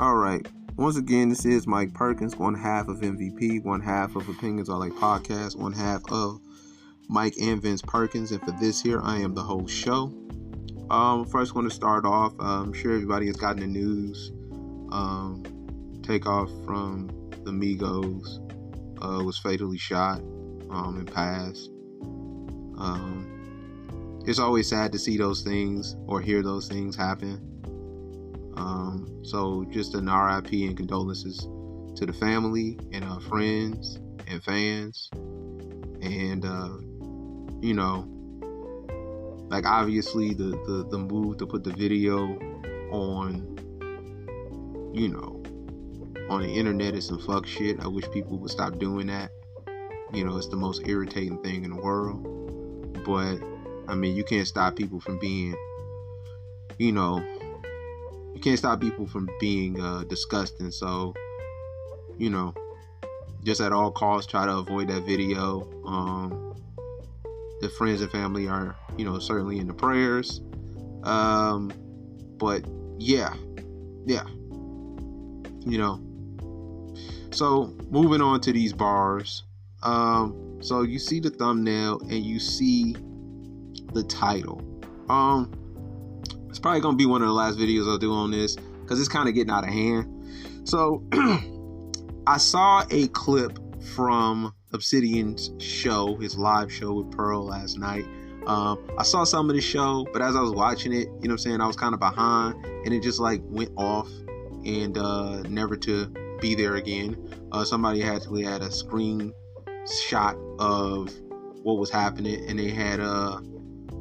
All right. Once again, this is Mike Perkins, one half of MVP, one half of Opinions Are Like Podcasts, one half of Mike and Vince Perkins. And for this here, I am the whole show. First, want to start off. I'm sure everybody has gotten the news. Takeoff from the Migos was fatally shot and passed. It's always sad to see those things or hear those things happen. So just an RIP and condolences to the family and friends and fans. And, like obviously the move to put the video on, on the internet is some fuck shit. I wish people would stop doing that. It's the most irritating thing in the world. But, I mean, you can't stop people from being, disgusting. So, just at all costs, try to avoid that video. The friends and family are, certainly in the prayers. But yeah. So moving on to these bars. So you see the thumbnail and you see the title. It's probably gonna be one of the last videos I'll do on this because it's kind of getting out of hand. So I saw a clip from Obsidian's show, his live show with Pearl last night. I saw some of the show, but as I was watching it, I was kind of behind, and it just like went off and never to be there again. Somebody actually had a screenshot of what was happening, and they had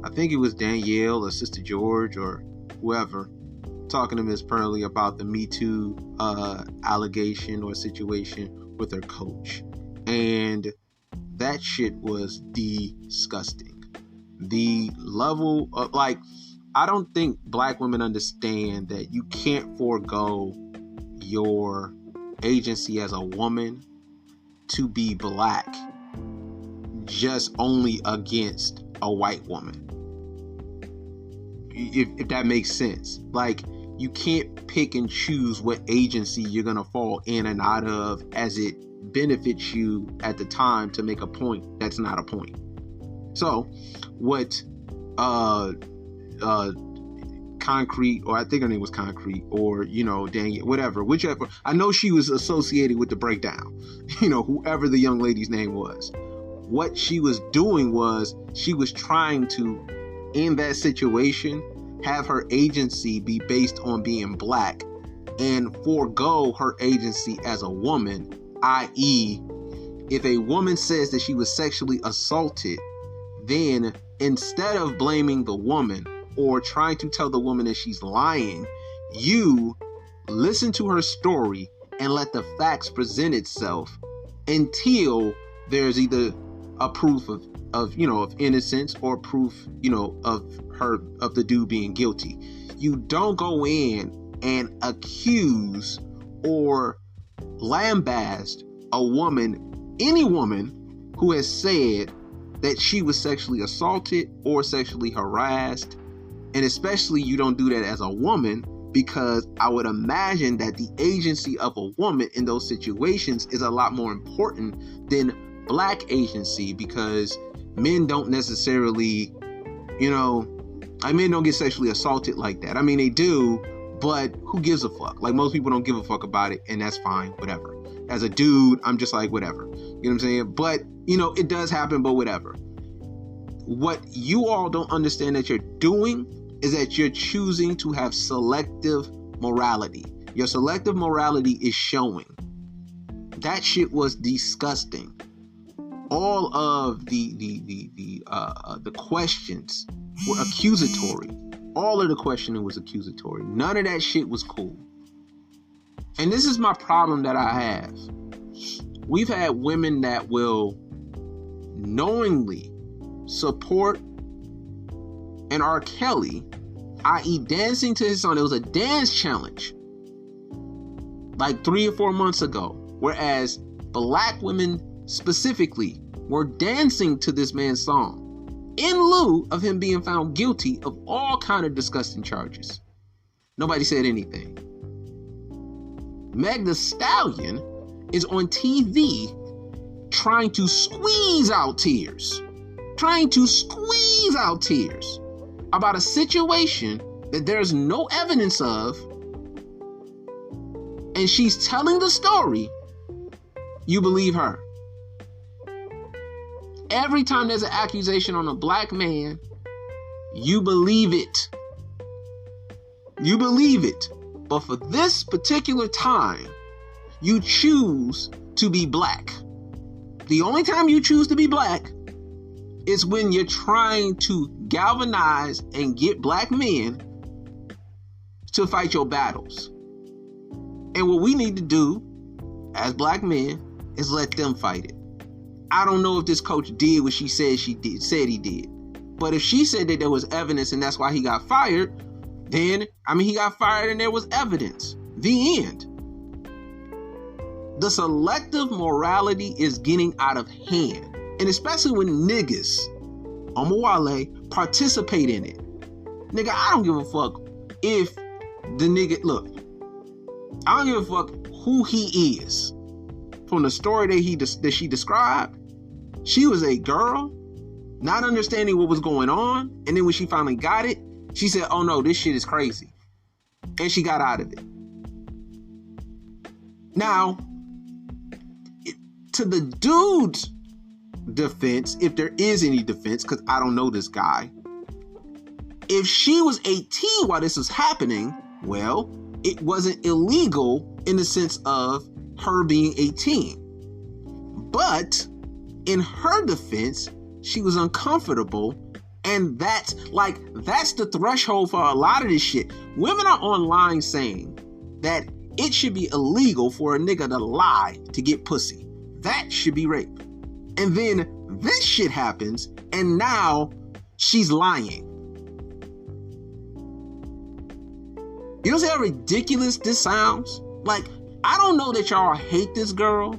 I think it was Danielle or Sister George or whoever talking to Miss Pearly about the Me Too allegation or situation with her coach. And that shit was disgusting. The level of, I don't think black women understand that you can't forego your agency as a woman to be black just only against a white woman. If that makes sense. You can't pick and choose what agency you're going to fall in and out of as it benefits you at the time to make a point that's not a point. So what Concrete, or I think her name was Concrete, or Danielle, whichever, I know she was associated with the breakdown, whoever the young lady's name was. What she was doing was she was trying to, in that situation, have her agency be based on being black and forego her agency as a woman, i.e., if a woman says that she was sexually assaulted, then instead of blaming the woman or trying to tell the woman that she's lying, you listen to her story and let the facts present itself until there's either a proof of innocence or proof, of the dude being guilty. You don't go in and accuse or lambaste a woman, any woman who has said that she was sexually assaulted or sexually harassed. And especially you don't do that as a woman, because I would imagine that the agency of a woman in those situations is a lot more important than black agency, because men don't necessarily, men don't get sexually assaulted like that. I mean, they do, but who gives a fuck? Most people don't give a fuck about it, and that's fine, whatever. As a dude, I'm just like, whatever. You know what I'm saying? But, it does happen, but whatever. What you all don't understand that you're doing is that you're choosing to have selective morality. Your selective morality is showing. That shit was disgusting. All of the questions were accusatory. All of the questioning was accusatory. None of that shit was cool. And this is my problem that I have. We've had women that will knowingly support an R. Kelly, i.e. dancing to his song. It was a dance challenge 3 or 4 months ago. Whereas black women specifically were dancing to this man's song in lieu of him being found guilty of all kind of disgusting charges. Nobody said anything. Meg Thee Stallion is on TV trying to squeeze out tears. Trying to squeeze out tears about a situation that there's no evidence of, and she's telling the story. You believe her. Every time there's an accusation on a black man, you believe it. You believe it. But for this particular time, you choose to be black. The only time you choose to be black is when you're trying to galvanize and get black men to fight your battles. And what we need to do as black men is let them fight it. I don't know if this coach did what she said he did. But if she said that there was evidence and that's why he got fired, then, he got fired and there was evidence. The end. The selective morality is getting out of hand. And especially when niggas, Omawale, participate in it. Nigga, I don't give a fuck if the nigga, look, I don't give a fuck who he is. From the story that she described, she was a girl, not understanding what was going on. And then when she finally got it, she said, oh no, this shit is crazy. And she got out of it. Now, to the dude's defense, if there is any defense, because I don't know this guy, if she was 18 while this was happening, well, it wasn't illegal in the sense of her being 18. But in her defense, she was uncomfortable. And that's the threshold for a lot of this shit. Women are online saying that it should be illegal for a nigga to lie to get pussy. That should be rape. And then this shit happens, and now she's lying. You know how ridiculous this sounds? Like, I don't know that y'all hate this girl.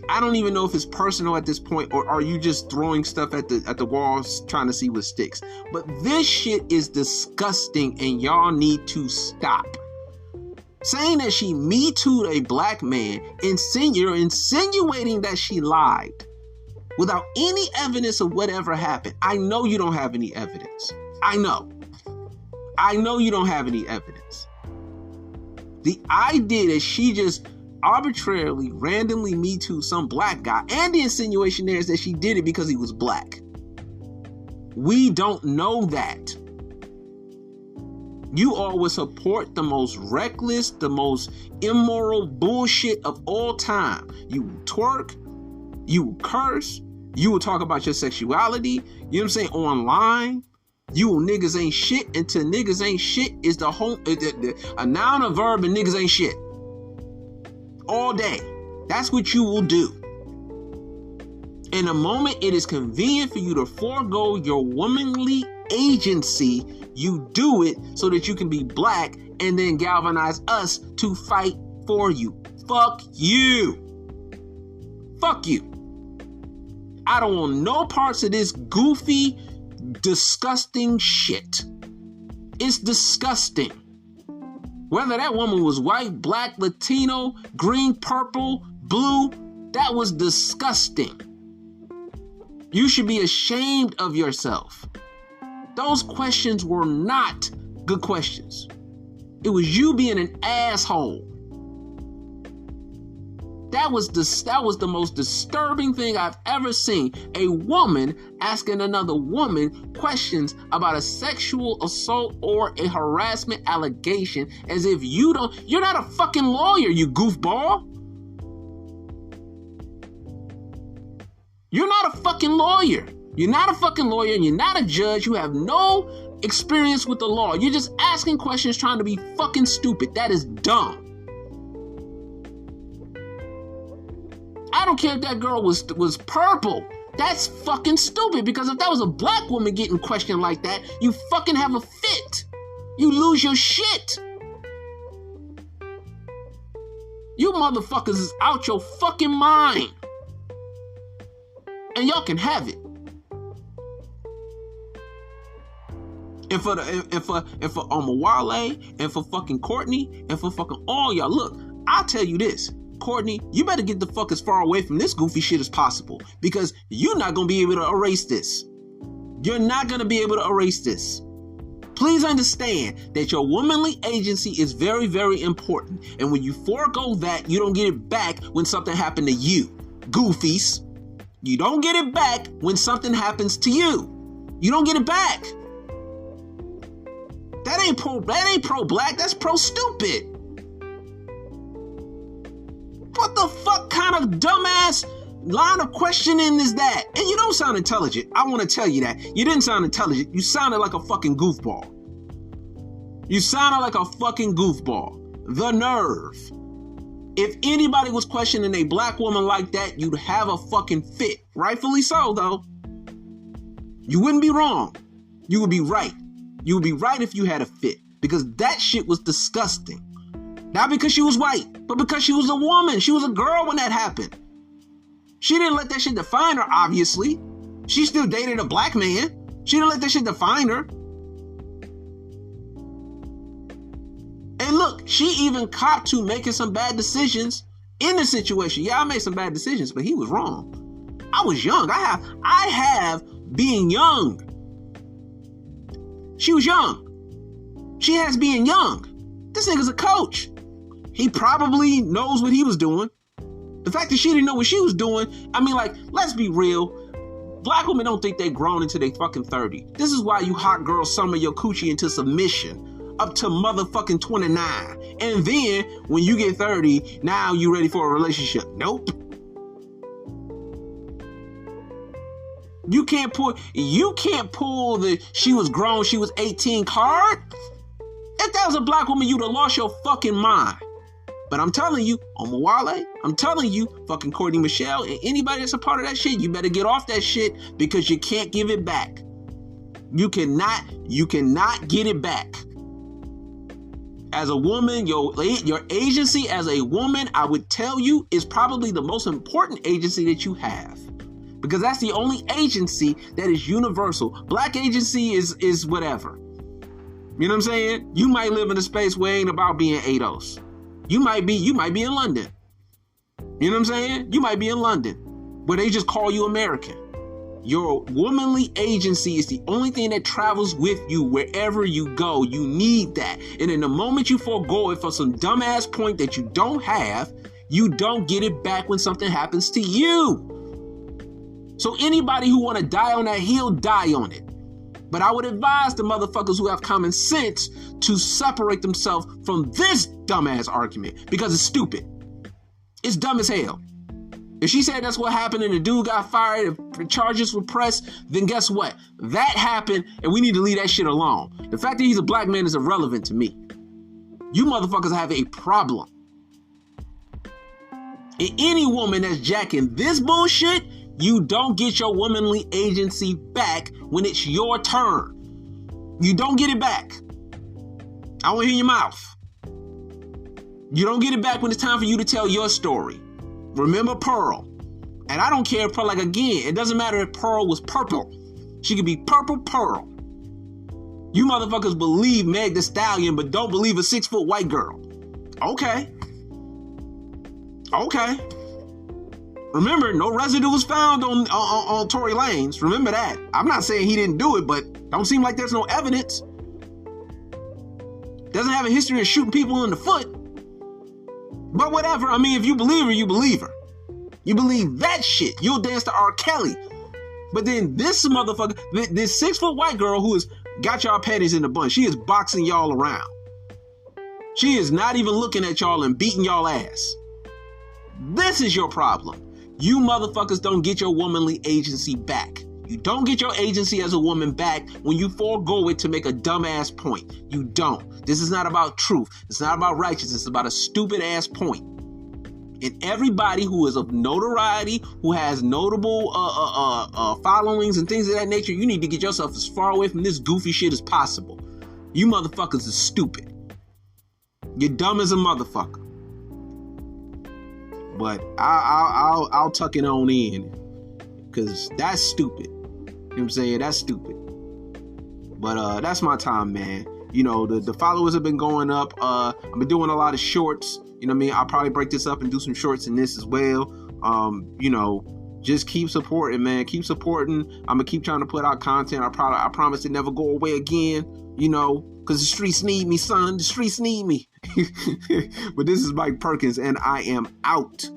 I don't even know if it's personal at this point, or are you just throwing stuff at the walls trying to see what sticks. But this shit is disgusting, and y'all need to stop. Saying that she Me Too'd a black man, you're insinuating that she lied without any evidence of whatever happened. I know you don't have any evidence. I know you don't have any evidence. The idea that she just arbitrarily, randomly Me Too some black guy, and the insinuation there is that she did it because he was black. We don't know that. You all would support the most reckless, the most immoral bullshit of all time. You twerk, you curse, you will talk about your sexuality, you know what I'm saying, online. You niggas ain't shit until niggas ain't shit is the whole, a noun, a verb, and niggas ain't shit. All day. That's what you will do. In a moment it is convenient for you to forego your womanly agency, you do it so that you can be black and then galvanize us to fight for you. Fuck you. Fuck you. I don't want no parts of this goofy, disgusting shit. It's disgusting. Whether that woman was white, black, Latino, green, purple, blue, that was disgusting. You should be ashamed of yourself. Those questions were not good questions. It was you being an asshole. That was the most disturbing thing I've ever seen. A woman asking another woman questions about a sexual assault or a harassment allegation as if you're not a fucking lawyer, you goofball. You're not a fucking lawyer. You're not a fucking lawyer and you're not a judge. You have no experience with the law. You're just asking questions trying to be fucking stupid. That is dumb. I don't care if that girl was purple. That's fucking stupid, because if that was a black woman getting questioned like that, you fucking have a fit. You lose your shit. You motherfuckers is out your fucking mind. And y'all can have it. And for Omawale, and for fucking Courtney, and for fucking all y'all, look, I'll tell you this, Courtney, you better get the fuck as far away from this goofy shit as possible, because you're not going to be able to erase this. You're not going to be able to erase this. Please understand that your womanly agency is very, very important. And when you forego that, you don't get it back when something happened to you. Goofies. You don't get it back when something happens to you. You don't get it back. That ain't pro-black. That's pro-stupid. What the fuck kind of dumbass line of questioning is that? And you don't sound intelligent. I want to tell you that. You didn't sound intelligent. You sounded like a fucking goofball. You sounded like a fucking goofball. The nerve. If anybody was questioning a black woman like that, you'd have a fucking fit. Rightfully so, though. You wouldn't be wrong. You would be right. You would be right if you had a fit. Because that shit was disgusting. Not because she was white, but because she was a woman. She was a girl when that happened. She didn't let that shit define her, obviously. She still dated a black man. She didn't let that shit define her. And look, she even copped to making some bad decisions in the situation. Yeah, I made some bad decisions, but he was wrong. I was young. I have being young. She was young. She has being young. This nigga's a coach. He probably knows what he was doing. The fact that she didn't know what she was doing, I mean, like, let's be real. Black women don't think they grown until they fucking 30. This is why you hot girls summer your coochie into submission up to motherfucking 29. And then when you get 30, now you ready for a relationship. Nope. You can't pull the she was grown, she was 18 card. If that was a black woman, you'd have lost your fucking mind. But I'm telling you, Omawale, I'm telling you, fucking Courtney Michelle, and anybody that's a part of that shit, you better get off that shit because you can't give it back. You cannot get it back. As a woman, your agency as a woman, I would tell you, is probably the most important agency that you have. Because that's the only agency that is universal. Black agency is whatever. You know what I'm saying? You might live in a space where it ain't about being ADOS. You might be in London. You know what I'm saying? You might be in London, where they just call you American. Your womanly agency is the only thing that travels with you wherever you go. You need that. And in the moment you forego it for some dumbass point that you don't have, you don't get it back when something happens to you. So anybody who want to die on that hill, die on it. But I would advise the motherfuckers who have common sense to separate themselves from this dumbass argument because it's stupid. It's dumb as hell. If she said that's what happened and the dude got fired and charges were pressed, then guess what? That happened and we need to leave that shit alone. The fact that he's a black man is irrelevant to me. You motherfuckers have a problem. And any woman that's jacking this bullshit, you don't get your womanly agency back when it's your turn. You don't get it back. I want to hear your mouth. You don't get it back when it's time for you to tell your story. Remember Pearl. And I don't care if Pearl, like, again, it doesn't matter if Pearl was purple. She could be purple Pearl. You motherfuckers believe Meg Thee Stallion, but don't believe a 6-foot white girl. Okay. Remember, no residue was found on Tory Lanez. Remember that. I'm not saying he didn't do it, but don't seem like there's no evidence. Doesn't have a history of shooting people in the foot. But whatever. I mean, if you believe her, you believe her. You believe that shit. You'll dance to R. Kelly. But then this motherfucker, this 6-foot white girl who has got y'all panties in a bunch, she is boxing y'all around. She is not even looking at y'all and beating y'all ass. This is your problem. You motherfuckers don't get your womanly agency back. You don't get your agency as a woman back when you forego it to make a dumbass point. You don't. This is not about truth. It's not about righteousness. It's about a stupid ass point. And everybody who is of notoriety, who has notable followings and things of that nature, you need to get yourself as far away from this goofy shit as possible. You motherfuckers are stupid. You're dumb as a motherfucker. But I'll tuck it on in, because that's stupid. You know what I'm saying? That's stupid. But that's my time, man. You know, the followers have been going up. I've been doing a lot of shorts. You know what I mean? I'll probably break this up and do some shorts in this as well. Just keep supporting, man. Keep supporting. I'm gonna keep trying to put out content. I promise to never go away again. Because the streets need me, son. The streets need me. But this is Mike Perkins, and I am out.